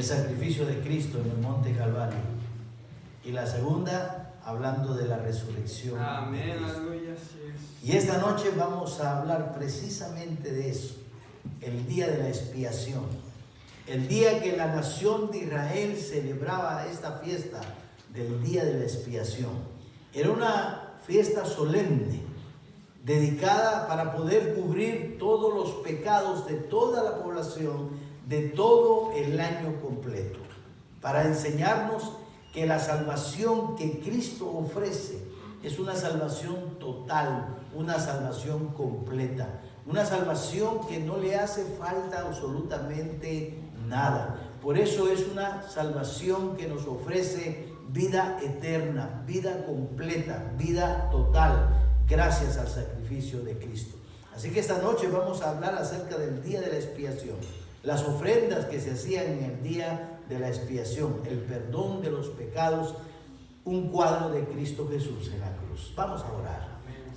El sacrificio de Cristo en el monte Calvario. Y la segunda, hablando de la resurrección. Amén, aleluya, sí es. Y esta noche vamos a hablar precisamente de eso, el día de la expiación. El día que la nación de Israel celebraba esta fiesta del día de la expiación. Era una fiesta solemne, dedicada para poder cubrir todos los pecados de toda la población, de todo el año completo, para enseñarnos que la salvación que Cristo ofrece es una salvación total, una salvación completa, una salvación que no le hace falta absolutamente nada. Por eso es una salvación que nos ofrece vida eterna, vida completa, vida total, gracias al sacrificio de Cristo. Así que esta noche vamos a hablar acerca del día de la expiación, las ofrendas que se hacían en el día de la expiación, el perdón de los pecados, un cuadro de Cristo Jesús en la cruz. Vamos a orar.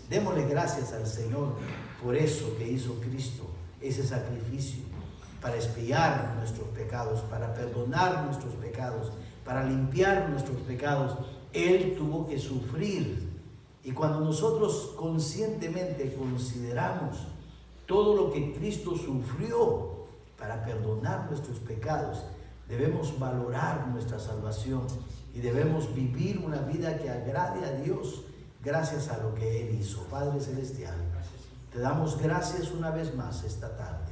Démosle gracias al Señor por eso que hizo Cristo, ese sacrificio, para expiar nuestros pecados, para perdonar nuestros pecados, para limpiar nuestros pecados. Él tuvo que sufrir. Y cuando nosotros conscientemente consideramos todo lo que Cristo sufrió para perdonar nuestros pecados, debemos valorar nuestra salvación y debemos vivir una vida que agrade a Dios gracias a lo que Él hizo. Padre Celestial, te damos gracias una vez más esta tarde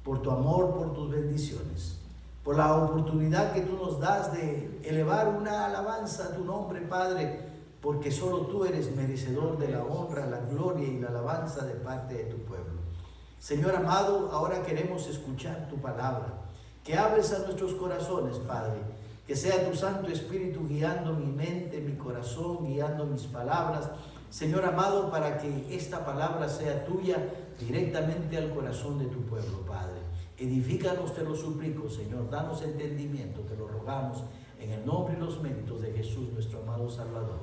por tu amor, por tus bendiciones, por la oportunidad que tú nos das de elevar una alabanza a tu nombre, Padre, porque solo tú eres merecedor de la honra, la gloria y la alabanza de parte de tu pueblo. Señor amado, ahora queremos escuchar tu palabra, que hables a nuestros corazones, Padre, que sea tu Santo Espíritu guiando mi mente, mi corazón, guiando mis palabras, Señor amado, para que esta palabra sea tuya directamente al corazón de tu pueblo, Padre. Edifícanos, te lo suplico, Señor, danos entendimiento, te lo rogamos, en el nombre y los méritos de Jesús, nuestro amado Salvador.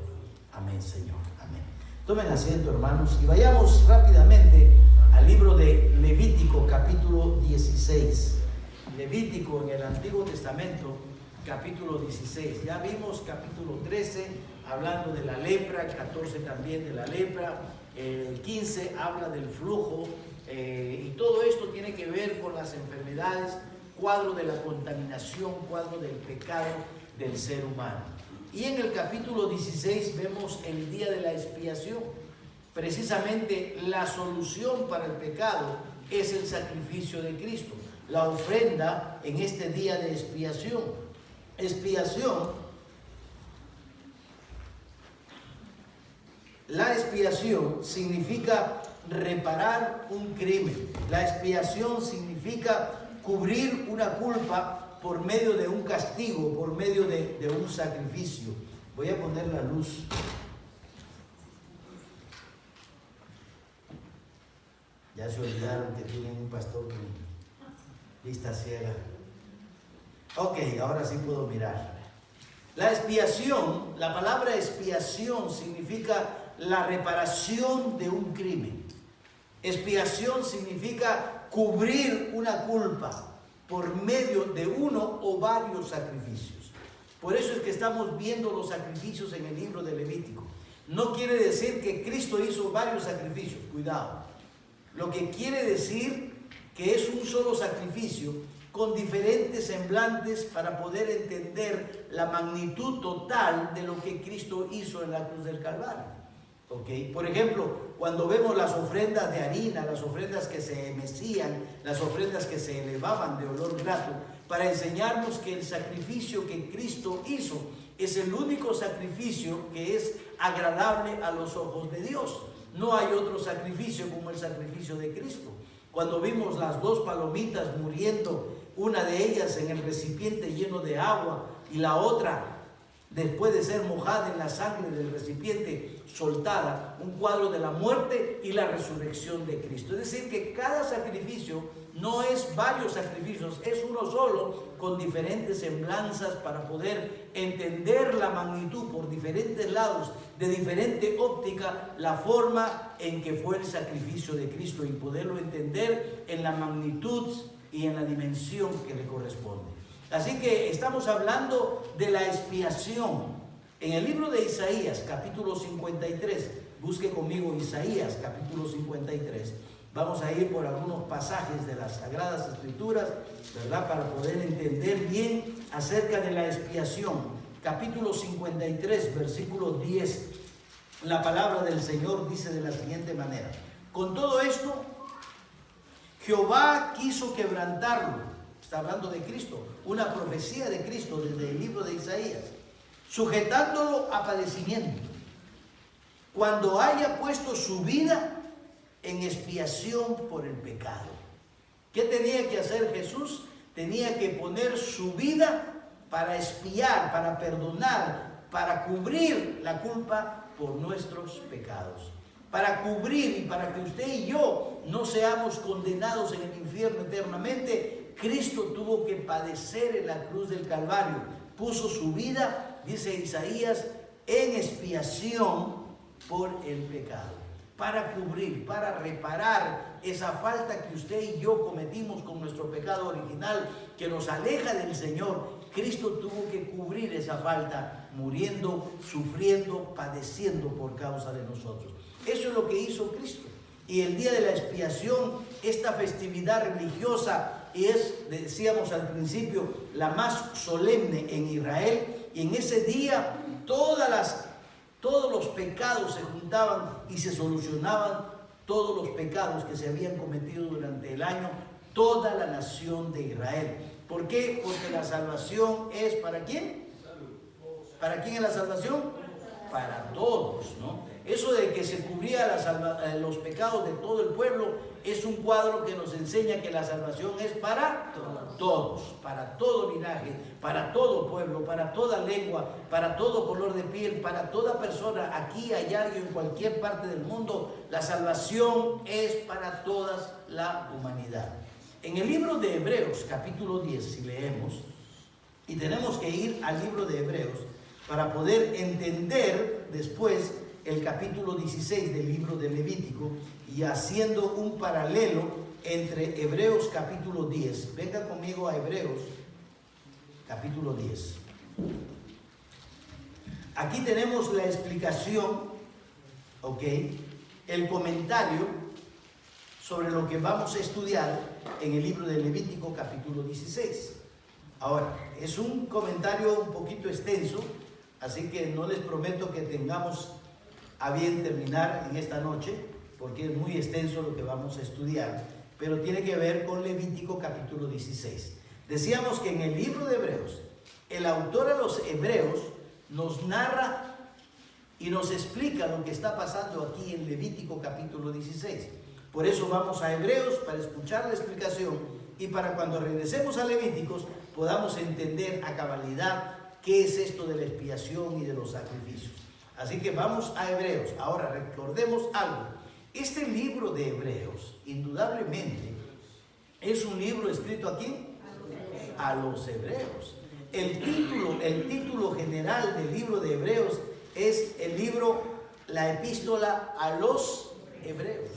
Amén, Señor, amén. Tomen asiento, hermanos, y vayamos rápidamente al libro de Levítico, capítulo 16. Levítico en el Antiguo Testamento, capítulo 16. Ya vimos capítulo 13, hablando de la lepra, el 14 también de la lepra, el 15 habla del flujo, y todo esto tiene que ver con las enfermedades, cuadro de la contaminación, cuadro del pecado del ser humano. Y en el capítulo 16 vemos el día de la expiación. Precisamente la solución para el pecado es el sacrificio de Cristo, la ofrenda en este día de expiación. La expiación significa reparar un crimen. La expiación significa cubrir una culpa por medio de un castigo, por medio de un sacrificio. Voy a poner la luz. Ya se olvidaron que tienen un pastor con vista ciega. Ok, ahora sí puedo mirar. La expiación, la palabra expiación significa la reparación de un crimen. Expiación significa cubrir una culpa por medio de uno o varios sacrificios. Por eso es que estamos viendo los sacrificios en el libro de Levítico. No quiere decir que Cristo hizo varios sacrificios, cuidado. Lo que quiere decir que es un solo sacrificio con diferentes semblantes para poder entender la magnitud total de lo que Cristo hizo en la cruz del Calvario. ¿Okay? Por ejemplo, cuando vemos las ofrendas de harina, las ofrendas que se mecían, las ofrendas que se elevaban de olor grato, para enseñarnos que el sacrificio que Cristo hizo es el único sacrificio que es agradable a los ojos de Dios. No hay otro sacrificio como el sacrificio de Cristo. Cuando vimos las dos palomitas muriendo, una de ellas en el recipiente lleno de agua y la otra después de ser mojada en la sangre del recipiente soltada, un cuadro de la muerte y la resurrección de Cristo. Es decir, que cada sacrificio no es varios sacrificios, es uno solo con diferentes semblanzas para poder entender la magnitud por diferentes lados, de diferente óptica, la forma en que fue el sacrificio de Cristo y poderlo entender en la magnitud y en la dimensión que le corresponde. Así que estamos hablando de la expiación. En el libro de Isaías, capítulo 53, busque conmigo Isaías, capítulo 53. Vamos a ir por algunos pasajes de las Sagradas Escrituras, ¿verdad? Para poder entender bien acerca de la expiación. Capítulo 53, versículo 10. La palabra del Señor dice de la siguiente manera: con todo esto, Jehová quiso quebrantarlo. Está hablando de Cristo, una profecía de Cristo desde el libro de Isaías, sujetándolo a padecimiento, cuando haya puesto su vida en expiación por el pecado. ¿Qué tenía que hacer Jesús? Tenía que poner su vida para expiar, para perdonar, para cubrir la culpa por nuestros pecados, para cubrir y para que usted y yo no seamos condenados en el infierno eternamente. Cristo tuvo que padecer en la cruz del Calvario, puso su vida, dice Isaías, en expiación por el pecado, para cubrir, para reparar esa falta que usted y yo cometimos con nuestro pecado original, que nos aleja del Señor. Cristo tuvo que cubrir esa falta, muriendo, sufriendo, padeciendo por causa de nosotros. Eso es lo que hizo Cristo. Y el día de la expiación, esta festividad religiosa, es, decíamos al principio, la más solemne en Israel. Y en ese día todos los pecados se juntaban y se solucionaban, todos los pecados que se habían cometido durante el año, toda la nación de Israel. ¿Por qué? Porque la salvación es ¿para quién? ¿Para quién es la salvación? Para todos, ¿no? Eso de que se cubría los pecados de todo el pueblo es un cuadro que nos enseña que la salvación es para todos, para todo linaje, para todo pueblo, para toda lengua, para todo color de piel, para toda persona, aquí, allá y en cualquier parte del mundo. La salvación es para toda la humanidad. En el libro de Hebreos, capítulo 10, si leemos, y tenemos que ir al libro de Hebreos para poder entender después el capítulo 16 del libro de Levítico, y haciendo un paralelo entre Hebreos capítulo 10. Venga conmigo a Hebreos capítulo 10. Aquí tenemos la explicación, ¿ok? El comentario sobre lo que vamos a estudiar en el libro de Levítico capítulo 16. Ahora, es un comentario un poquito extenso, así que no les prometo que tengamos a bien terminar en esta noche, porque es muy extenso lo que vamos a estudiar, pero tiene que ver con Levítico capítulo 16. Decíamos que en el libro de Hebreos, el autor a los hebreos nos narra y nos explica lo que está pasando aquí en Levítico capítulo 16. Por eso vamos a Hebreos para escuchar la explicación y para cuando regresemos a Levíticos podamos entender a cabalidad qué es esto de la expiación y de los sacrificios. Así que vamos a Hebreos. Ahora recordemos algo. Este libro de Hebreos, indudablemente, es un libro escrito aquí a los hebreos. El título general del libro de Hebreos es el libro, la epístola a los hebreos.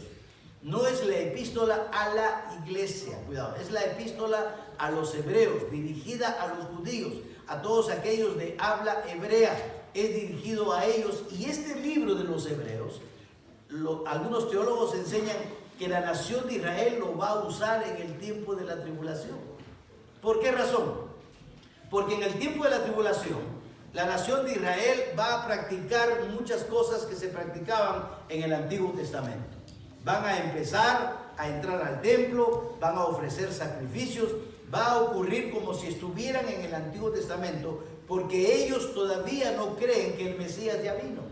No es la epístola a la iglesia, cuidado, es la epístola a los hebreos, dirigida a los judíos, a todos aquellos de habla hebrea. Es dirigido a ellos, y este libro de los hebreos, algunos teólogos enseñan que la nación de Israel lo va a usar en el tiempo de la tribulación. ¿Por qué razón? Porque en el tiempo de la tribulación, la nación de Israel va a practicar muchas cosas que se practicaban en el Antiguo Testamento. Van a empezar a entrar al templo, van a ofrecer sacrificios, va a ocurrir como si estuvieran en el Antiguo Testamento, porque ellos todavía no creen que el Mesías ya vino.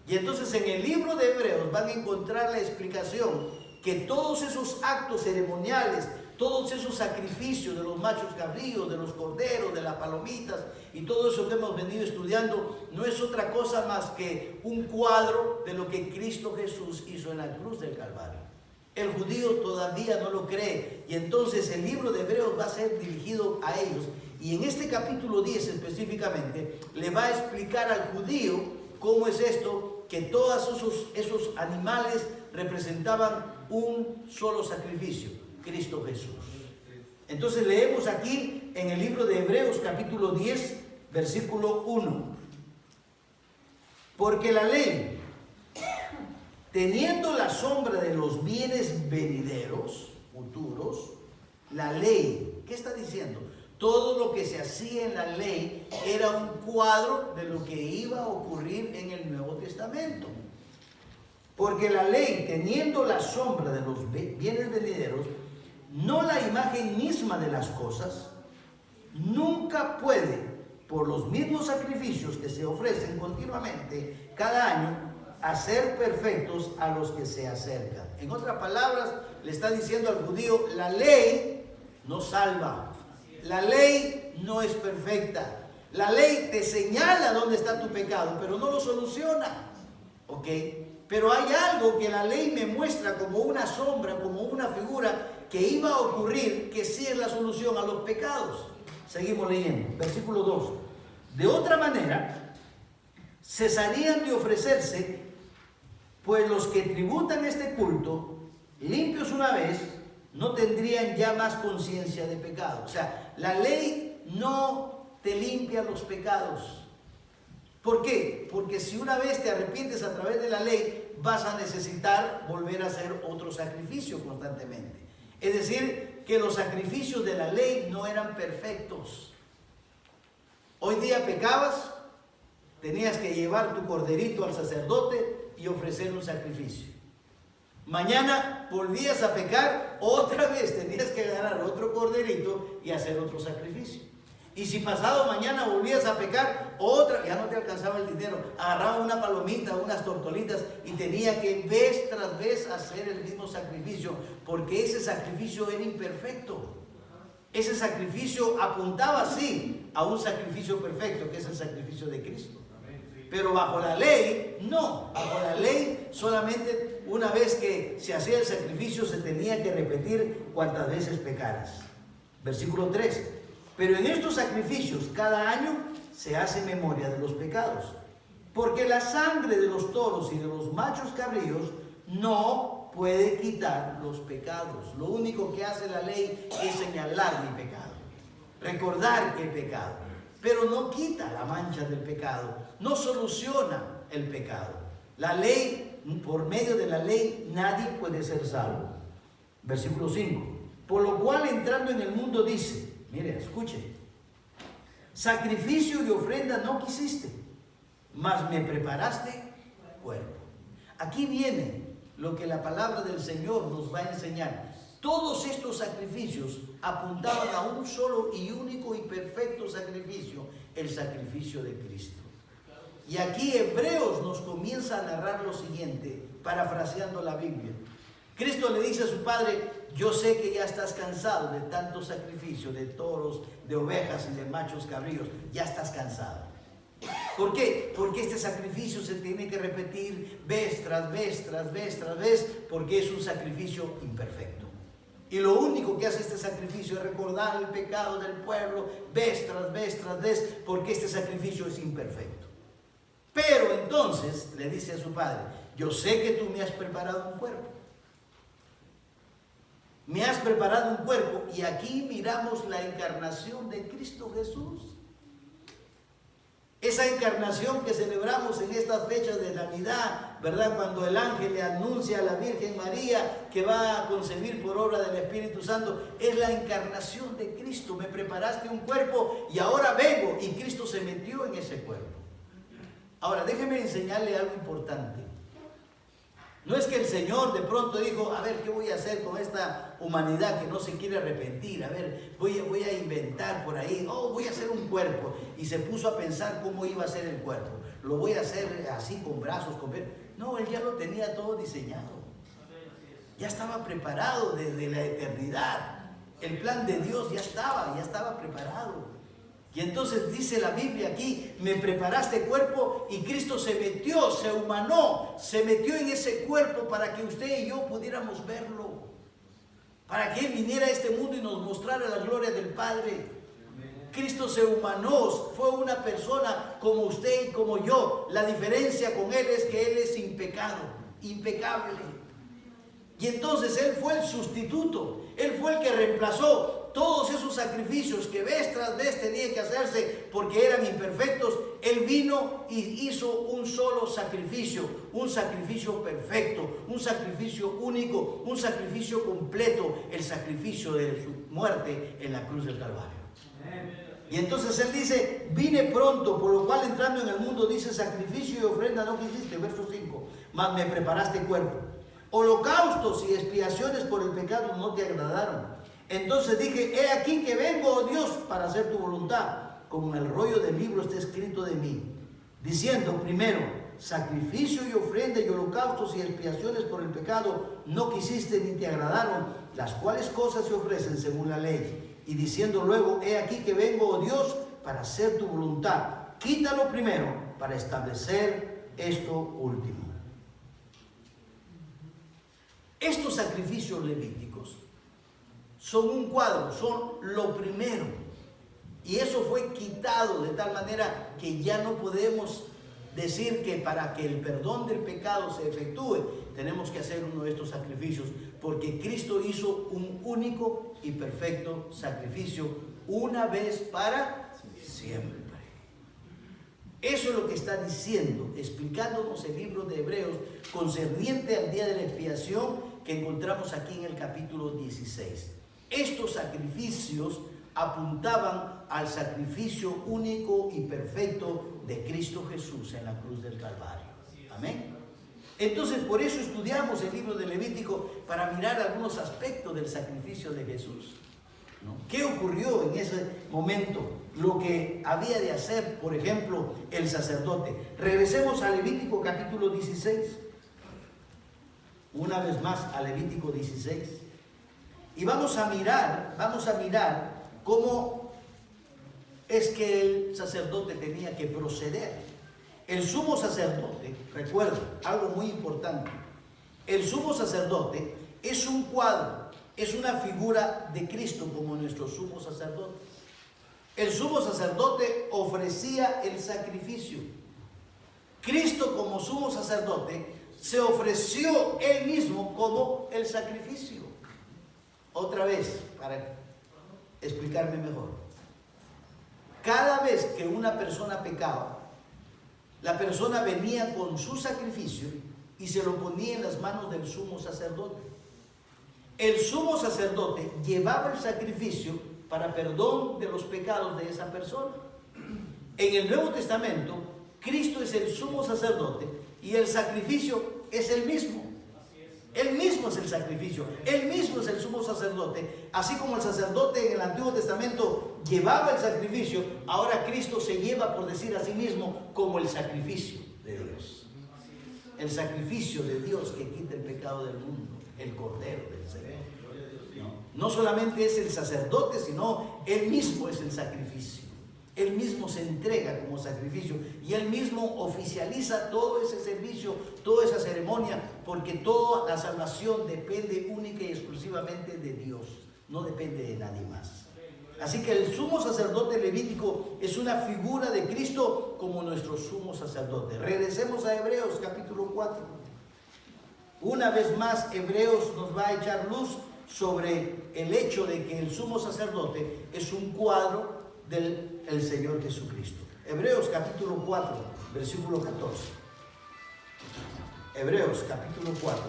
Y entonces en el libro de Hebreos van a encontrar la explicación que todos esos actos ceremoniales, todos esos sacrificios de los machos cabríos, de los corderos, de las palomitas y todo eso que hemos venido estudiando, no es otra cosa más que un cuadro de lo que Cristo Jesús hizo en la cruz del Calvario. El judío todavía no lo cree, y entonces el libro de Hebreos va a ser dirigido a ellos. Y en este capítulo 10 específicamente le va a explicar al judío cómo es esto, que todos esos animales representaban un solo sacrificio, Cristo Jesús. Entonces leemos aquí aquí en el libro de Hebreos capítulo 10, versículo 1. Porque la ley, teniendo la sombra de los bienes venideros, futuros, la ley, ¿qué está diciendo? Todo lo que se hacía en la ley era un cuadro de lo que iba a ocurrir en el Nuevo Testamento. Porque la ley, teniendo la sombra de los bienes venideros, no la imagen misma de las cosas, nunca puede, por los mismos sacrificios que se ofrecen continuamente cada año, hacer perfectos a los que se acercan. En otras palabras, le está diciendo al judío, la ley no salva. La ley no es perfecta. La ley te señala dónde está tu pecado, pero no lo soluciona. ¿Ok? Pero hay algo que la ley me muestra como una sombra, como una figura que iba a ocurrir, que sí es la solución a los pecados. Seguimos leyendo. Versículo 2. De otra manera, cesarían de ofrecerse, pues los que tributan este culto, limpios una vez, no tendrían ya más conciencia de pecado. O sea, la ley no te limpia los pecados. ¿Por qué? Porque si una vez te arrepientes a través de la ley, vas a necesitar volver a hacer otro sacrificio constantemente. Es decir, que los sacrificios de la ley no eran perfectos. Hoy día pecabas, tenías que llevar tu corderito al sacerdote y ofrecer un sacrificio. Mañana volvías a pecar, otra vez tenías que agarrar otro corderito y hacer otro sacrificio. Y si pasado mañana volvías a pecar, otra, ya no te alcanzaba el dinero, agarraba una palomita, unas tortolitas y tenía que vez tras vez hacer el mismo sacrificio, porque ese sacrificio era imperfecto. Ese sacrificio apuntaba sí a un sacrificio perfecto, que es el sacrificio de Cristo. Pero bajo la ley, no. Bajo la ley, solamente una vez que se hacía el sacrificio se tenía que repetir cuantas veces pecaras. Versículo 3. Pero en estos sacrificios cada año se hace memoria de los pecados. Porque la sangre de los toros y de los machos cabríos no puede quitar los pecados. Lo único que hace la ley es señalar mi pecado, recordar que he pecado, pero no quita la mancha del pecado, no soluciona el pecado. La ley, por medio de la ley, nadie puede ser salvo. Versículo 5. Por lo cual, entrando en el mundo, dice, mire, escuche, sacrificio y ofrenda no quisiste, mas me preparaste cuerpo. Aquí viene lo que la palabra del Señor nos va a enseñar. Todos estos sacrificios apuntaban a un solo y único y perfecto sacrificio, el sacrificio de Cristo. Y aquí Hebreos nos comienza a narrar lo siguiente, parafraseando la Biblia. Cristo le dice a su Padre, yo sé que ya estás cansado de tanto sacrificio, de toros, de ovejas y de machos cabríos, ya estás cansado. ¿Por qué? Porque este sacrificio se tiene que repetir vez tras vez, tras vez, tras vez, porque es un sacrificio imperfecto. Y lo único que hace este sacrificio es recordar el pecado del pueblo vez tras vez, tras vez, porque este sacrificio es imperfecto. Pero entonces le dice a su Padre, yo sé que tú me has preparado un cuerpo. Me has preparado un cuerpo y aquí miramos la encarnación de Cristo Jesús. Esa encarnación que celebramos en estas fechas de Navidad, ¿verdad? Cuando el ángel le anuncia a la Virgen María que va a concebir por obra del Espíritu Santo, es la encarnación de Cristo. Me preparaste un cuerpo y ahora vengo, y Cristo se metió en ese cuerpo. Ahora, déjeme enseñarle algo importante. No es que el Señor de pronto dijo, a ver, ¿qué voy a hacer con esta humanidad que no se quiere arrepentir? A ver, voy a inventar por ahí, voy a hacer un cuerpo. Y se puso a pensar cómo iba a ser el cuerpo. Lo voy a hacer así, con brazos, con piernas. No, Él ya lo tenía todo diseñado. Ya estaba preparado desde la eternidad. El plan de Dios ya estaba preparado. Y entonces dice la Biblia aquí, me preparaste cuerpo, y Cristo se metió, se humanó, se metió en ese cuerpo para que usted y yo pudiéramos verlo. Para que Él viniera a este mundo y nos mostrara la gloria del Padre. Cristo se humanó, fue una persona como usted y como yo. La diferencia con Él es que Él es impecado, impecable. Y entonces Él fue el sustituto, Él fue el que reemplazó todos esos sacrificios que vez tras vez tenía que hacerse porque eran imperfectos, Él vino y hizo un solo sacrificio, un sacrificio perfecto, un sacrificio único, un sacrificio completo, el sacrificio de su muerte en la cruz del Calvario. Y entonces Él dice, vine pronto, por lo cual entrando en el mundo, dice, sacrificio y ofrenda no quisiste, verso 5, mas me preparaste cuerpo. Holocaustos y expiaciones por el pecado no te agradaron. Entonces dije, he aquí que vengo, oh Dios, para hacer tu voluntad, como en el rollo del libro está escrito de mí, diciendo, primero, sacrificio y ofrenda y holocaustos y expiaciones por el pecado no quisiste ni te agradaron, las cuales cosas se ofrecen según la ley. Y diciendo luego, he aquí que vengo, oh Dios, para hacer tu voluntad. Quítalo primero para establecer esto último. Estos sacrificios levíticos son un cuadro, son lo primero. Y eso fue quitado de tal manera que ya no podemos decir que para que el perdón del pecado se efectúe, tenemos que hacer uno de estos sacrificios, porque Cristo hizo un único y perfecto sacrificio una vez para siempre. Eso es lo que está diciendo, explicándonos el libro de Hebreos concerniente al día de la expiación que encontramos aquí en el capítulo 16. Estos sacrificios apuntaban al sacrificio único y perfecto de Cristo Jesús en la cruz del Calvario. Amén. Entonces, por eso estudiamos el libro de Levítico, para mirar algunos aspectos del sacrificio de Jesús, ¿no? ¿Qué ocurrió en ese momento? Lo que había de hacer, por ejemplo, el sacerdote. Regresemos a Levítico capítulo 16. Una vez más a Levítico 16. Y vamos a mirar cómo es que el sacerdote tenía que proceder. El sumo sacerdote, recuerden, algo muy importante, el sumo sacerdote es un cuadro, es una figura de Cristo como nuestro sumo sacerdote. El sumo sacerdote ofrecía el sacrificio. Cristo como sumo sacerdote se ofreció Él mismo como el sacrificio. Otra vez, para explicarme mejor. Cada vez que una persona pecaba, la persona venía con su sacrificio y se lo ponía en las manos del sumo sacerdote. El sumo sacerdote llevaba el sacrificio para perdón de los pecados de esa persona. En el Nuevo Testamento, Cristo es el sumo sacerdote y el sacrificio es el mismo. Él mismo es el sacrificio, Él mismo es el sumo sacerdote. Así como el sacerdote en el Antiguo Testamento llevaba el sacrificio, ahora Cristo se lleva, por decir a sí mismo, como el sacrificio de Dios. El sacrificio de Dios que quita el pecado del mundo, el Cordero del Señor. No solamente es el sacerdote, sino Él mismo es el sacrificio. Él mismo se entrega como sacrificio y Él mismo oficializa todo ese servicio, toda esa ceremonia, porque toda la salvación depende única y exclusivamente de Dios, no depende de nadie más. Así que el sumo sacerdote levítico es una figura de Cristo como nuestro sumo sacerdote. Regresemos a Hebreos capítulo 4. Una vez más, Hebreos nos va a echar luz sobre el hecho de que el sumo sacerdote es un cuadro del Señor Jesucristo. Hebreos capítulo 4, versículo 14. Hebreos capítulo 4.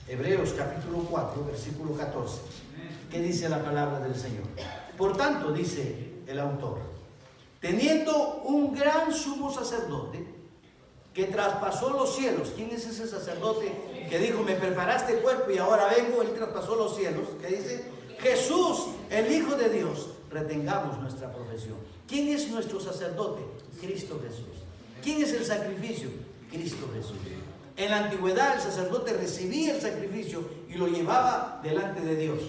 Hebreos capítulo 4, versículo 14. ¿Qué dice la palabra del Señor? Por tanto, dice el autor, teniendo un gran sumo sacerdote que traspasó los cielos. ¿Quién es ese sacerdote que dijo, me preparaste el cuerpo y ahora vengo? Él traspasó los cielos. ¿Qué dice? Jesús, el Hijo de Dios. Retengamos nuestra profesión. ¿Quién es nuestro sacerdote? Cristo Jesús. ¿Quién es el sacrificio? Cristo Jesús. En la antigüedad el sacerdote recibía el sacrificio y lo llevaba delante de Dios.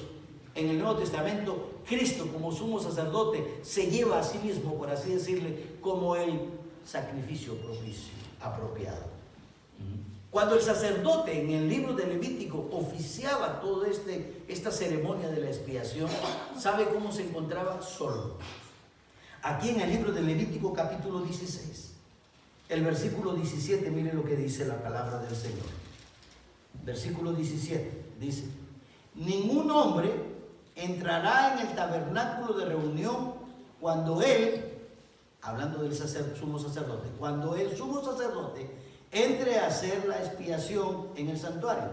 En el Nuevo Testamento, Cristo como sumo sacerdote se lleva a sí mismo, por así decirle, como el sacrificio propicio, apropiado. Cuando el sacerdote en el libro de Levítico oficiaba toda esta ceremonia de la expiación, ¿sabe cómo se encontraba? Solo. Aquí en el libro de Levítico capítulo 16, el versículo 17, mire lo que dice la palabra del Señor. Versículo 17 dice, ningún hombre entrará en el tabernáculo de reunión cuando él, hablando del sumo sacerdote, cuando el sumo sacerdote entre a hacer la expiación en el santuario,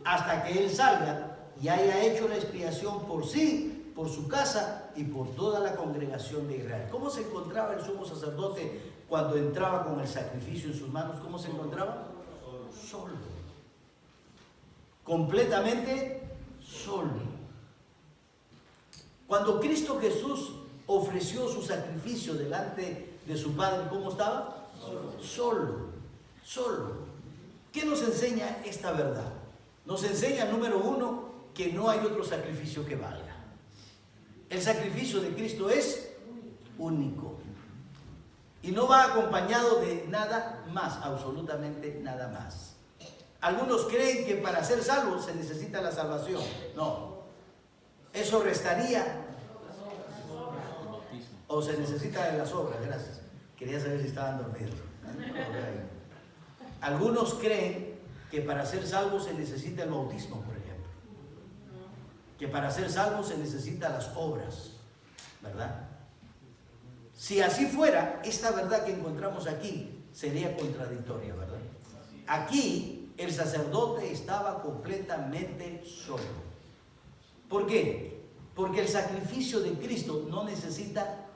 hasta que él salga y haya hecho la expiación por sí, por su casa y por toda la congregación de Israel. ¿Cómo se encontraba el sumo sacerdote cuando entraba con el sacrificio en sus manos? ¿Cómo se encontraba? Solo. Completamente solo. Cuando Cristo Jesús ofreció su sacrificio delante de su Padre, ¿cómo estaba? Solo. Solo. ¿Qué nos enseña esta verdad? Nos enseña, número uno, que no hay otro sacrificio que valga. El sacrificio de Cristo es único. Y no va acompañado de nada más, absolutamente nada más. Algunos creen que para ser salvos se necesita la salvación. No. Eso restaría. O se necesita de las obras, gracias. Quería saber si estaban dormidos. Algunos creen que para ser salvos se necesita el bautismo, por ejemplo. Que para ser salvos se necesitan las obras, ¿verdad? Si así fuera, esta verdad que encontramos aquí sería contradictoria, ¿verdad? Aquí el sacerdote estaba completamente solo. ¿Por qué? Porque el sacrificio de Cristo no necesita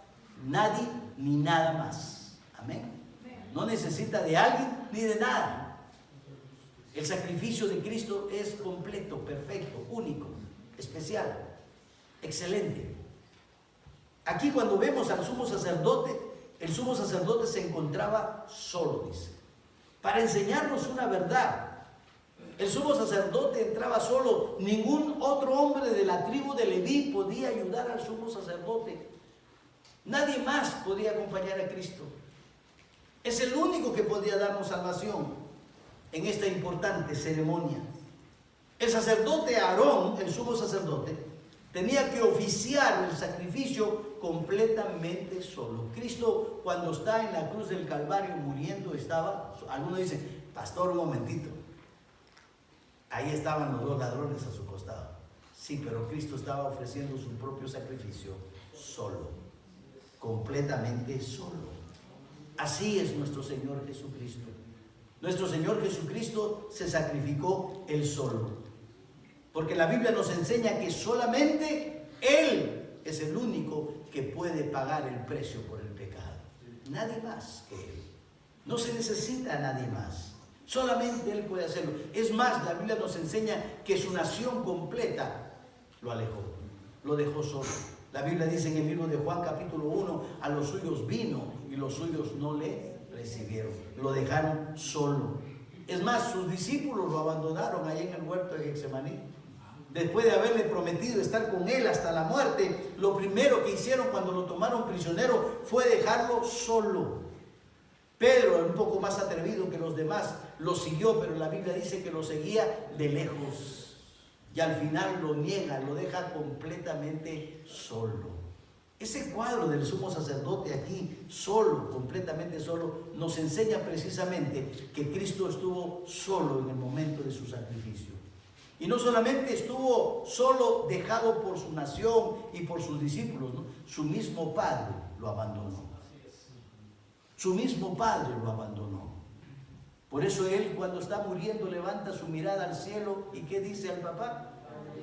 nadie ni nada más. Amén. No necesita de alguien ni de nada. El sacrificio de Cristo es completo, perfecto, único, especial, excelente. Aquí cuando vemos al sumo sacerdote, el sumo sacerdote se encontraba solo, dice, para enseñarnos una verdad. El sumo sacerdote entraba solo. Ningún otro hombre de la tribu de Leví podía ayudar al sumo sacerdote. Nadie más podía acompañar a Cristo. Es el único que podía darnos salvación en esta importante ceremonia. El sacerdote Aarón, el sumo sacerdote, tenía que oficiar el sacrificio completamente solo. Cristo, cuando está en la cruz del Calvario muriendo, estaba, algunos dicen, pastor, un momentito, ahí estaban los dos ladrones a su costado. Sí, pero Cristo estaba ofreciendo su propio sacrificio solo, completamente solo. Así es nuestro Señor Jesucristo. Nuestro Señor Jesucristo se sacrificó Él solo. Porque la Biblia nos enseña que solamente Él es el único que puede pagar el precio por el pecado. Nadie más que Él. No se necesita a nadie más. Solamente Él puede hacerlo. Es más, la Biblia nos enseña que su nación completa lo alejó. Lo dejó solo. La Biblia dice en el libro de Juan capítulo 1, a los suyos vino y los suyos no le recibieron. Lo dejaron solo. Es más, sus discípulos lo abandonaron ahí en el huerto de Getsemaní. Después de haberle prometido estar con él hasta la muerte, lo primero que hicieron cuando lo tomaron prisionero fue dejarlo solo. Pedro, un poco más atrevido que los demás, lo siguió, pero la Biblia dice que lo seguía de lejos. Y al final lo niega, lo deja completamente solo. Ese cuadro del sumo sacerdote aquí, solo, completamente solo, nos enseña precisamente que Cristo estuvo solo en el momento de su sacrificio. Y no solamente estuvo solo, dejado por su nación y por sus discípulos, ¿no? Su mismo Padre lo abandonó. Su mismo Padre lo abandonó. Por eso Él, cuando está muriendo, levanta su mirada al cielo y ¿qué dice al papá?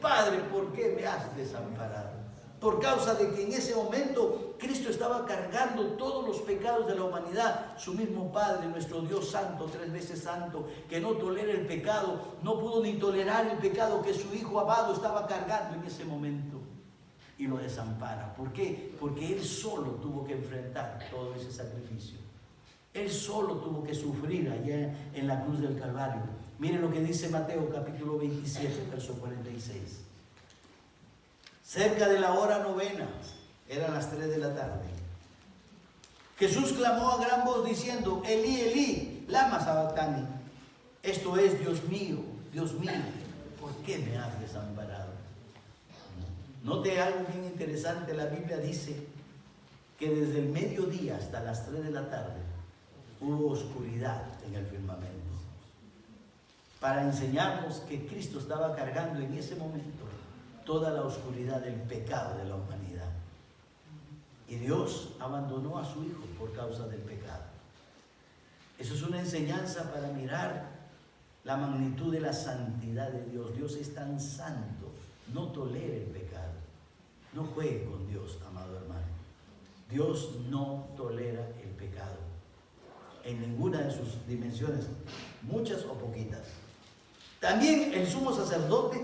Padre, ¿por qué me has desamparado? Por causa de que en ese momento Cristo estaba cargando todos los pecados de la humanidad. Su mismo Padre, nuestro Dios santo, 3 veces santo, que no tolera el pecado, no pudo ni tolerar el pecado que su Hijo amado estaba cargando en ese momento. Y lo desampara. ¿Por qué? Porque Él solo tuvo que enfrentar todo ese sacrificio. Él solo tuvo que sufrir allá en la cruz del Calvario. Miren lo que dice Mateo capítulo 27, verso 46. Cerca de la hora novena, eran las 3 de la tarde, Jesús clamó a gran voz diciendo, Elí, Elí, lama sabactani. Esto es, Dios mío, ¿por qué me has desamparado? Note algo bien interesante, la Biblia dice que desde el mediodía hasta las 3 de la tarde hubo oscuridad en el firmamento. para enseñarnos que Cristo estaba cargando en ese momento toda la oscuridad del pecado de la humanidad. Y Dios abandonó a su Hijo por causa del pecado. Eso es una enseñanza para mirar la magnitud de la santidad de Dios. Dios es tan santo, no tolere el pecado. No juegue con Dios, amado hermano. Dios no tolera el pecado en ninguna de sus dimensiones, muchas o poquitas. También el sumo sacerdote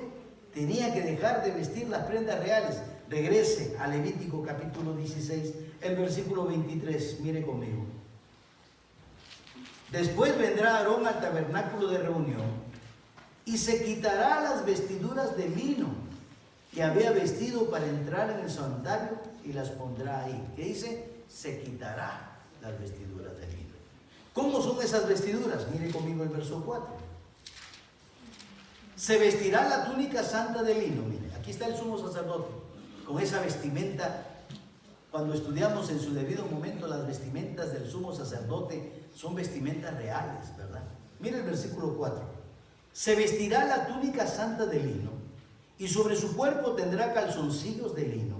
tenía que dejar de vestir las prendas reales. Regrese a Levítico capítulo 16, el versículo 23, mire conmigo. Después vendrá Aarón al tabernáculo de reunión y se quitará las vestiduras de lino que había vestido para entrar en el santuario y las pondrá ahí. ¿Qué dice? Se quitará las vestiduras de lino. ¿Cómo son esas vestiduras? Mire conmigo el verso 4. Se vestirá la túnica santa de lino. Mire, aquí está el sumo sacerdote con esa vestimenta. Cuando estudiamos en su debido momento las vestimentas del sumo sacerdote, son vestimentas reales, ¿verdad? Mire el versículo 4. Se vestirá la túnica santa de lino y sobre su cuerpo tendrá calzoncillos de lino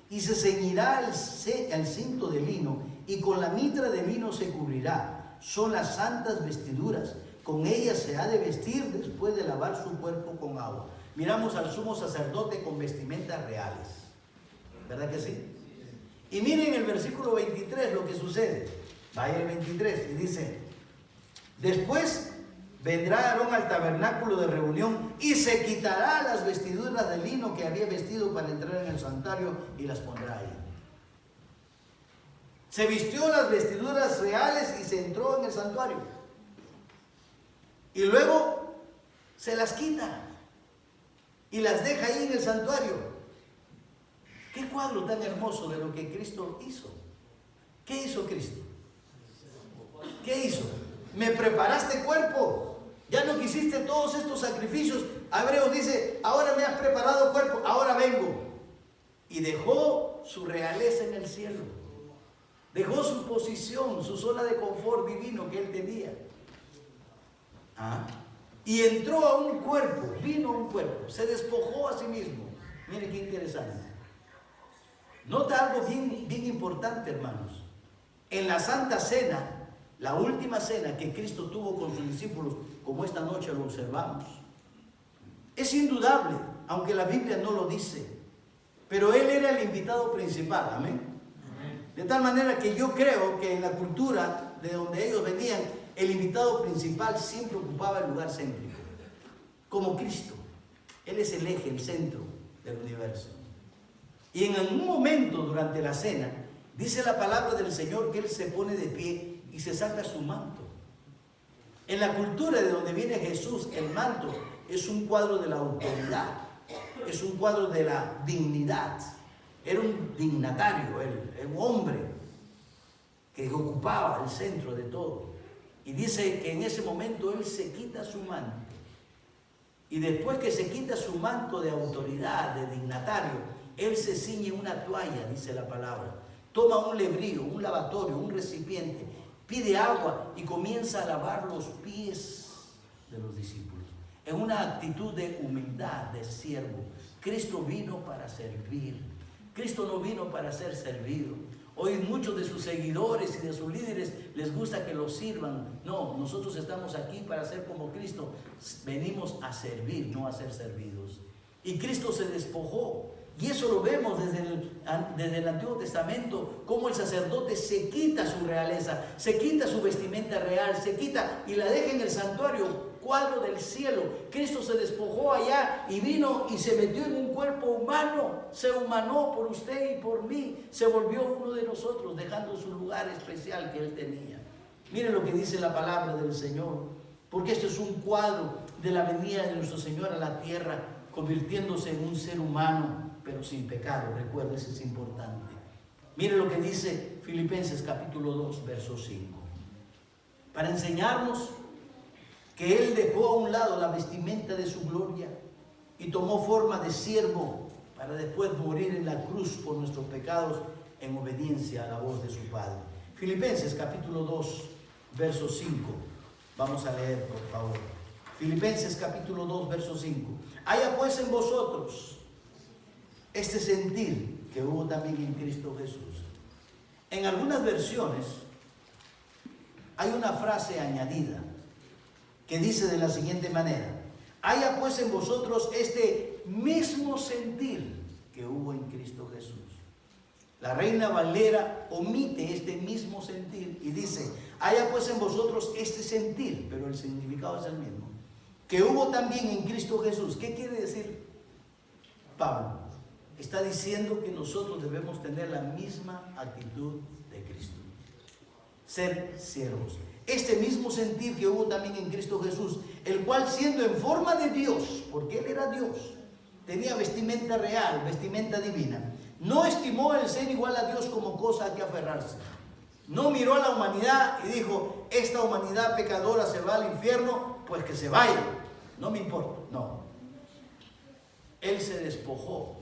y se ceñirá el cinto de lino y con la mitra de lino se cubrirá. Son las santas vestiduras. Con ellas se ha de vestir después de lavar su cuerpo con agua. Miramos al sumo sacerdote con vestimentas reales, ¿verdad que sí? Y miren el versículo 23 lo que sucede. Vaya el 23 y dice: después vendrá Aarón al tabernáculo de reunión y se quitará las vestiduras de lino que había vestido para entrar en el santuario y las pondrá ahí. Se vistió las vestiduras reales y se entró en el santuario. Y luego se las quita y las deja ahí en el santuario. Qué cuadro tan hermoso de lo que Cristo hizo. ¿Qué hizo Cristo? ¿Qué hizo? Me preparaste cuerpo. Ya no quisiste todos estos sacrificios. Hebreos dice: ahora me has preparado cuerpo, ahora vengo. Y dejó su realeza en el cielo. Dejó su posición, su zona de confort divino que él tenía. Y entró a un cuerpo, vino a un cuerpo, se despojó a sí mismo. Mire qué interesante. Nota algo bien importante, hermanos. En la Santa Cena, la última cena que Cristo tuvo con sus discípulos, como esta noche lo observamos, es indudable, aunque la Biblia no lo dice, pero Él era el invitado principal, amén. De tal manera que yo creo que en la cultura de donde ellos venían, el invitado principal siempre ocupaba el lugar céntrico, como Cristo. Él es el eje, el centro del universo. Y en algún momento durante la cena, dice la palabra del Señor que Él se pone de pie y se saca su manto. En la cultura de donde viene Jesús, el manto es un cuadro de la autoridad, es un cuadro de la dignidad. Era un dignatario, un hombre que ocupaba el centro de todo. Y dice que en ese momento Él se quita su manto. Y después que se quita su manto de autoridad, de dignatario, Él se ciñe una toalla, dice la palabra. Toma un lebrío, un lavatorio, un recipiente, pide agua y comienza a lavar los pies de los discípulos. En una actitud de humildad, de siervo. Cristo vino para servir. Cristo no vino para ser servido. Hoy muchos de sus seguidores y de sus líderes les gusta que los sirvan. No, nosotros estamos aquí para ser como Cristo. Venimos a servir, no a ser servidos. Y Cristo se despojó. Y eso lo vemos desde el Antiguo Testamento, cómo el sacerdote se quita su realeza, se quita su vestimenta real, se quita y la deja en el santuario, cuadro del cielo. Cristo se despojó allá y vino y se metió en un cuerpo humano, se humanó por usted y por mí, se volvió uno de nosotros, dejando su lugar especial que Él tenía. Miren lo que dice la palabra del Señor, porque esto es un cuadro de la venida de nuestro Señor a la tierra, convirtiéndose en un ser humano, pero sin pecado. Recuerda, eso es importante. Mire lo que dice Filipenses capítulo 2, verso 5. Para enseñarnos que Él dejó a un lado la vestimenta de su gloria y tomó forma de siervo para después morir en la cruz por nuestros pecados en obediencia a la voz de su Padre. Filipenses capítulo 2, verso 5. Vamos a leer, por favor. Filipenses capítulo 2, verso 5. Haya pues en vosotros este sentir que hubo también en Cristo Jesús. En algunas versiones hay una frase añadida que dice de la siguiente manera: haya pues en vosotros este mismo sentir que hubo en Cristo Jesús. La Reina Valera omite este mismo sentir y dice: haya pues en vosotros este sentir, pero el significado es el mismo, que hubo también en Cristo Jesús. ¿Qué quiere decir Pablo? Está diciendo que nosotros debemos tener la misma actitud de Cristo, ser siervos. Este mismo sentir que hubo también en Cristo Jesús, el cual siendo en forma de Dios, porque Él era Dios, tenía vestimenta real, vestimenta divina, no estimó el ser igual a Dios como cosa a que aferrarse. No miró a la humanidad y dijo: esta humanidad pecadora se va al infierno, pues que se vaya, no me importa. No. Él se despojó.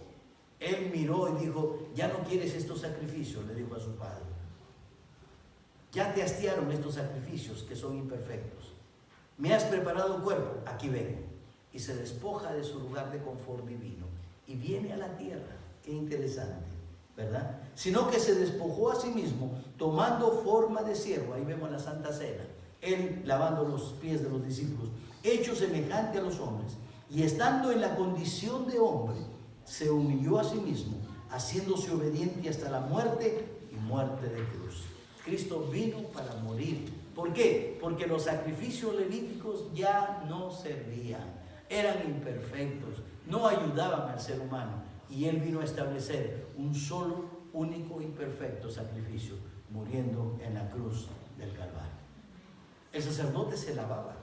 Él miró y dijo: ya no quieres estos sacrificios, le dijo a su padre. Ya te hastiaron estos sacrificios que son imperfectos. Me has preparado un cuerpo, aquí vengo. Y se despoja de su lugar de confort divino y viene a la tierra. Qué interesante, ¿verdad? Sino que se despojó a sí mismo, tomando forma de siervo. Ahí vemos la Santa Cena. Él lavando los pies de los discípulos, hecho semejante a los hombres. Y estando en la condición de hombre, se humilló a sí mismo, haciéndose obediente hasta la muerte y muerte de cruz. Cristo vino para morir. ¿Por qué? Porque los sacrificios levíticos ya no servían, eran imperfectos, no ayudaban al ser humano. Y Él vino a establecer un solo, único y perfecto sacrificio, muriendo en la cruz del Calvario. El sacerdote se lavaba.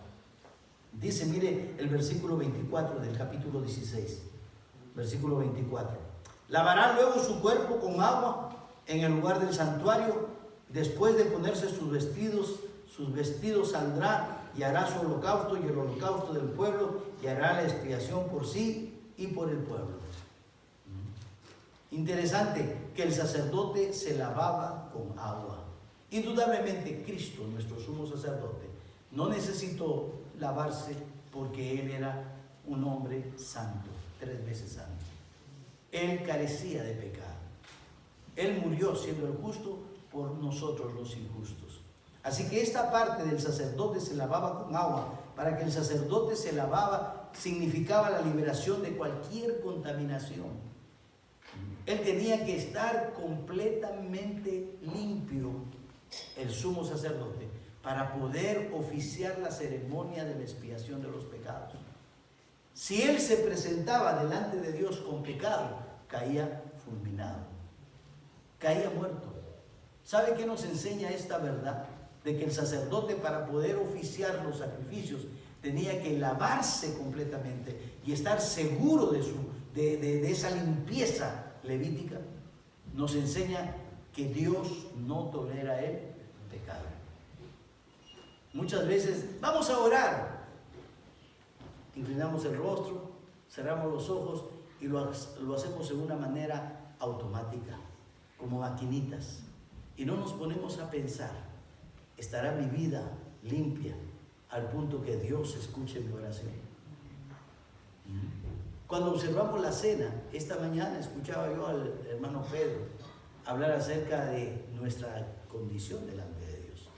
Dice, mire el versículo 24 del capítulo 16. Versículo 24. Lavará luego su cuerpo con agua en el lugar del santuario. Después de ponerse sus vestidos saldrá y hará su holocausto y el holocausto del pueblo, y hará la expiación por sí y por el pueblo. Interesante que el sacerdote se lavaba con agua. Indudablemente Cristo, nuestro sumo sacerdote, no necesitó lavarse porque Él era un hombre santo, 3 veces santo. Él carecía de pecado. Él murió siendo el justo por nosotros los injustos. Así que esta parte del sacerdote se lavaba con agua. Para que el sacerdote se lavaba significaba la liberación de cualquier contaminación. Él tenía que estar completamente limpio, el sumo sacerdote, para poder oficiar la ceremonia de la expiación de los pecados. Si él se presentaba delante de Dios con pecado, caía fulminado, caía muerto. ¿Sabe qué nos enseña esta verdad? De que el sacerdote, para poder oficiar los sacrificios, tenía que lavarse completamente y estar seguro de esa limpieza levítica. Nos enseña que Dios no tolera el pecado. Muchas veces vamos a orar, inclinamos el rostro, cerramos los ojos y lo hacemos de una manera automática, como maquinitas, y no nos ponemos a pensar: ¿estará mi vida limpia al punto que Dios escuche mi oración? Cuando observamos la cena, esta mañana escuchaba yo al hermano Pedro hablar acerca de nuestra condición delante de Dios.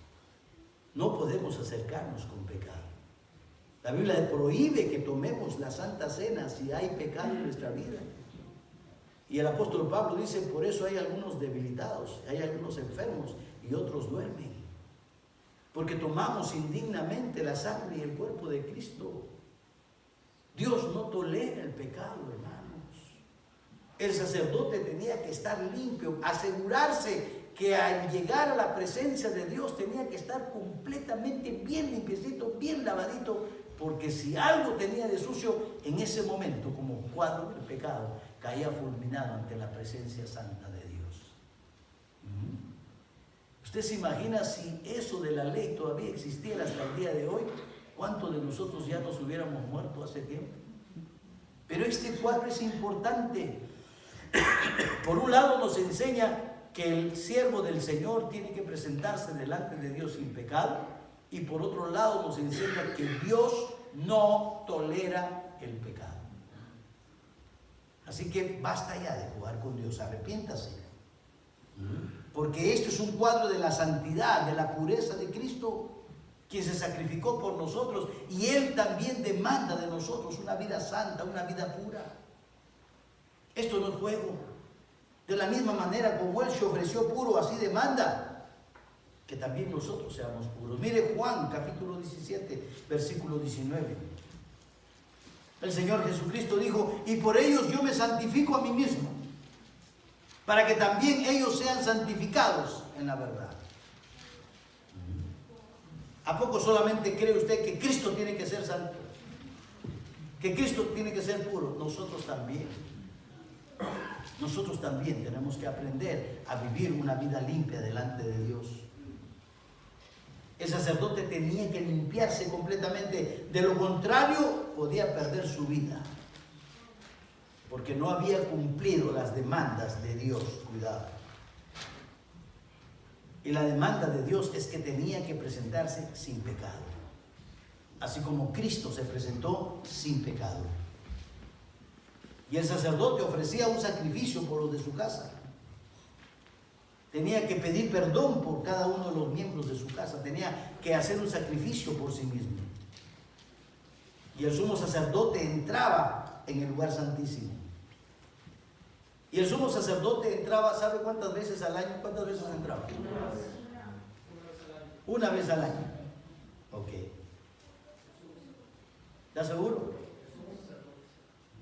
No podemos acercarnos con pecado. La Biblia prohíbe que tomemos la Santa Cena si hay pecado en nuestra vida. Y el apóstol Pablo dice: por eso hay algunos debilitados, hay algunos enfermos y otros duermen. Porque tomamos indignamente la sangre y el cuerpo de Cristo. Dios no tolera el pecado, hermanos. El sacerdote tenía que estar limpio, asegurarse que al llegar a la presencia de Dios tenía que estar completamente bien limpiecito, bien lavadito, porque si algo tenía de sucio en ese momento, como cuadro del pecado, caía fulminado ante la presencia santa de Dios. ¿Usted se imagina si eso de la ley todavía existiera hasta el día de hoy? ¿Cuántos de nosotros ya nos hubiéramos muerto hace tiempo? Pero este cuadro es importante. Por un lado nos enseña que el siervo del Señor tiene que presentarse delante de Dios sin pecado, y por otro lado nos enseña que Dios no tolera el pecado. Así que basta ya de jugar con Dios, arrepiéntase. Porque esto es un cuadro de la santidad, de la pureza de Cristo, quien se sacrificó por nosotros, y Él también demanda de nosotros una vida santa, una vida pura. Esto no es juego. De la misma manera como Él se ofreció puro, así demanda que también nosotros seamos puros. Mire Juan capítulo 17, versículo 19. El Señor Jesucristo dijo: y por ellos yo me santifico a mí mismo, para que también ellos sean santificados en la verdad. ¿A poco solamente cree usted que Cristo tiene que ser santo? Que Cristo tiene que ser puro. Nosotros también. Nosotros también tenemos que aprender a vivir una vida limpia delante de Dios. El sacerdote tenía que limpiarse completamente. De lo contrario, podía perder su vida, porque no había cumplido las demandas de Dios. Cuidado. Y la demanda de Dios es que tenía que presentarse sin pecado, así como Cristo se presentó sin pecado. Y el sacerdote ofrecía un sacrificio por los de su casa. Tenía que pedir perdón por cada uno de los miembros de su casa. Tenía que hacer un sacrificio por sí mismo. Y el sumo sacerdote entraba en el lugar santísimo. Y el sumo sacerdote entraba, ¿sabe cuántas veces al año? ¿Cuántas veces entraba? Una vez al año. Ok. ¿Estás seguro?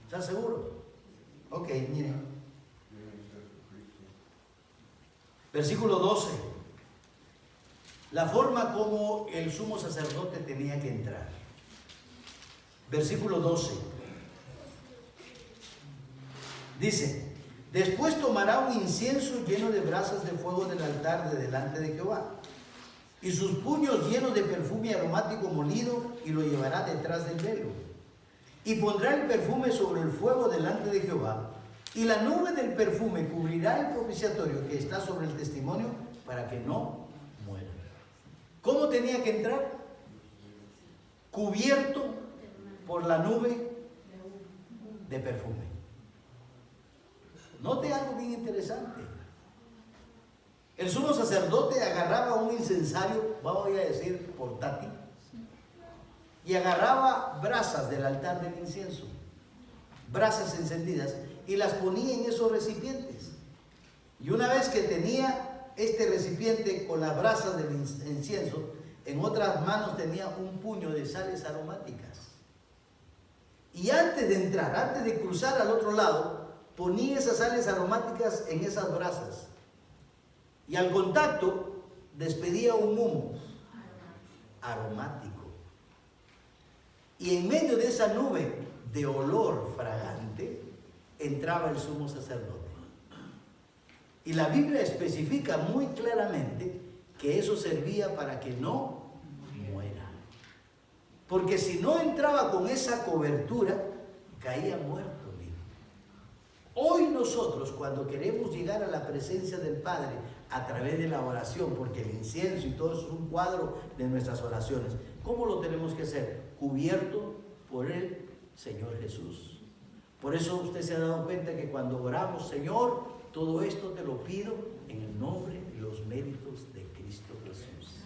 ¿Estás seguro? Ok, miren. Versículo 12. La forma como el sumo sacerdote tenía que entrar. Versículo 12. Dice: después tomará un incienso lleno de brasas de fuego del altar de delante de Jehová, y sus puños llenos de perfume aromático molido, y lo llevará detrás del velo. Y pondrá el perfume sobre el fuego delante de Jehová, y la nube del perfume cubrirá el propiciatorio que está sobre el testimonio, para que no muera. ¿Cómo tenía que entrar? Cubierto por la nube de perfume. Note algo bien interesante. El sumo sacerdote agarraba un incensario, vamos a decir portátil, y agarraba brasas del altar del incienso, brasas encendidas, y las ponía en esos recipientes. Y una vez que tenía este recipiente con las brasas del incienso, en otras manos tenía un puño de sales aromáticas. Y antes de entrar, antes de cruzar al otro lado, ponía esas sales aromáticas en esas brasas. Y al contacto despedía un humo aromático. Y en medio de esa nube de olor fragante entraba el sumo sacerdote. Y la Biblia especifica muy claramente que eso servía para que no muera. Porque si no entraba con esa cobertura, caía muerto. Hoy nosotros, cuando queremos llegar a la presencia del Padre a través de la oración, porque el incienso y todo eso es un cuadro de nuestras oraciones, ¿cómo lo tenemos que hacer? Cubierto por el Señor Jesús. Por eso usted se ha dado cuenta que cuando oramos: Señor, todo esto te lo pido en el nombre y los méritos de Cristo Jesús.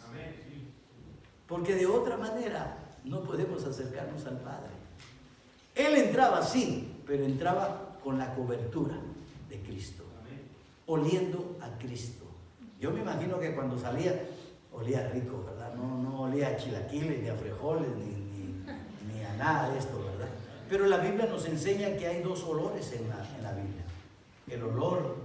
Amén. Porque de otra manera no podemos acercarnos al Padre. Él entraba sí, pero entraba con la cobertura de Cristo, oliendo a Cristo. Yo me imagino que cuando salía olía rico, ¿verdad? No olía a chilaquiles, ni a frijoles, ni a nada de esto, ¿verdad? Pero la Biblia nos enseña que hay dos olores en la Biblia: el olor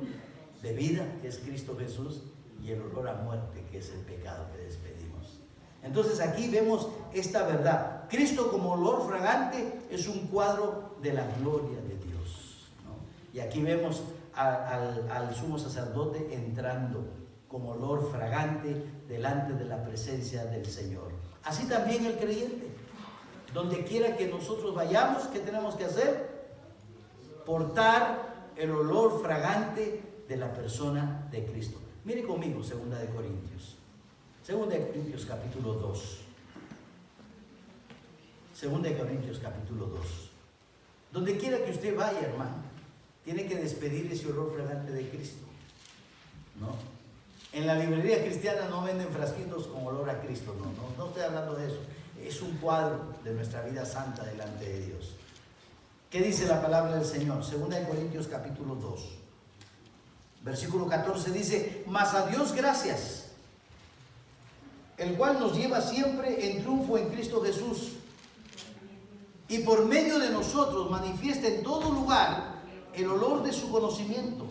de vida, que es Cristo Jesús, y el olor a muerte, que es el pecado que despedimos. Entonces aquí vemos esta verdad. Cristo como olor fragante es un cuadro de la gloria de Dios, ¿no? Y aquí vemos al sumo sacerdote entrando como olor fragante delante de la presencia del Señor. Así también el creyente, donde quiera que nosotros vayamos, ¿qué tenemos que hacer? Portar el olor fragante de la persona de Cristo. Mire conmigo 2 de Corintios. 2 de Corintios capítulo 2. 2 Corintios capítulo 2. Donde quiera que usted vaya, hermano, tiene que despedir ese olor fragante de Cristo, ¿no? En la librería cristiana no venden frasquitos con olor a Cristo, no estoy hablando de eso. Es un cuadro de nuestra vida santa delante de Dios. ¿Qué dice la palabra del Señor? 2 Corintios capítulo 2, versículo 14 dice: mas a Dios gracias, el cual nos lleva siempre en triunfo en Cristo Jesús, y por medio de nosotros manifiesta en todo lugar el olor de su conocimiento,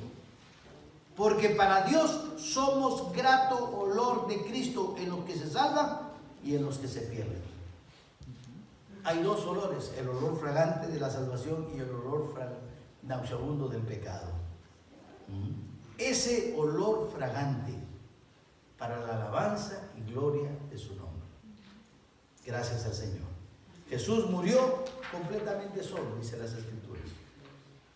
porque para Dios somos grato olor de Cristo en los que se salvan y en los que se pierden. Hay dos olores: el olor fragante de la salvación y el olor nauseabundo del pecado. Ese olor fragante para la alabanza y gloria de su nombre. Gracias al Señor. Jesús murió completamente solo, dice las Escrituras.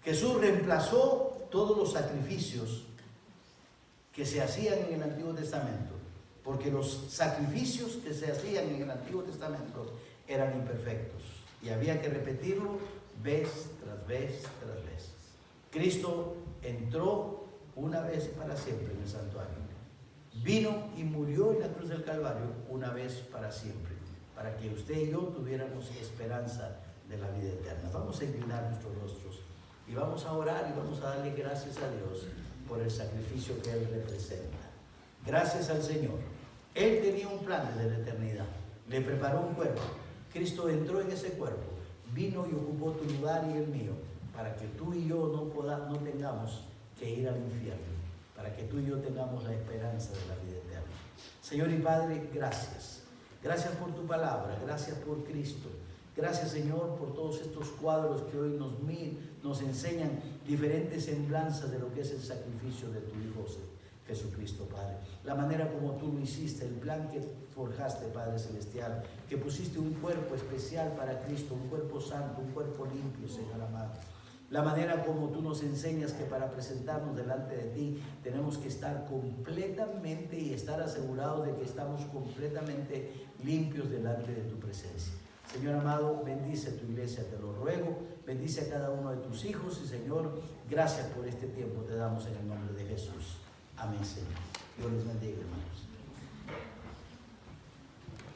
Jesús reemplazó todos los sacrificios que se hacían en el Antiguo Testamento, porque los sacrificios que se hacían en el Antiguo Testamento eran imperfectos y había que repetirlo vez tras vez tras vez. Cristo entró una vez para siempre en el santuario, vino y murió en la cruz del Calvario una vez para siempre, para que usted y yo tuviéramos esperanza de la vida eterna. Vamos a inclinar nuestros rostros y vamos a orar y vamos a darle gracias a Dios por el sacrificio que Él representa. Gracias al Señor. Él tenía un plan desde la eternidad, le preparó un cuerpo. Cristo entró en ese cuerpo, vino y ocupó tu lugar y el mío, para que tú y yo no tengamos que ir al infierno, para que tú y yo tengamos la esperanza de la vida eterna. Señor y Padre, gracias. Gracias por tu palabra, gracias por Cristo. Gracias, Señor, por todos estos cuadros que hoy nos enseñan diferentes semblanzas de lo que es el sacrificio de tu Hijo Jesucristo, Padre. La manera como tú lo hiciste, el plan que forjaste, Padre Celestial, que pusiste un cuerpo especial para Cristo, un cuerpo santo, un cuerpo limpio, Señor amado. La manera como tú nos enseñas que para presentarnos delante de ti tenemos que estar completamente y estar asegurados de que estamos completamente limpios delante de tu presencia. Señor amado, bendice a tu iglesia, te lo ruego. Bendice a cada uno de tus hijos y, Señor, gracias por este tiempo te damos en el nombre de Jesús. Amén, Señor. Dios les bendiga, hermanos.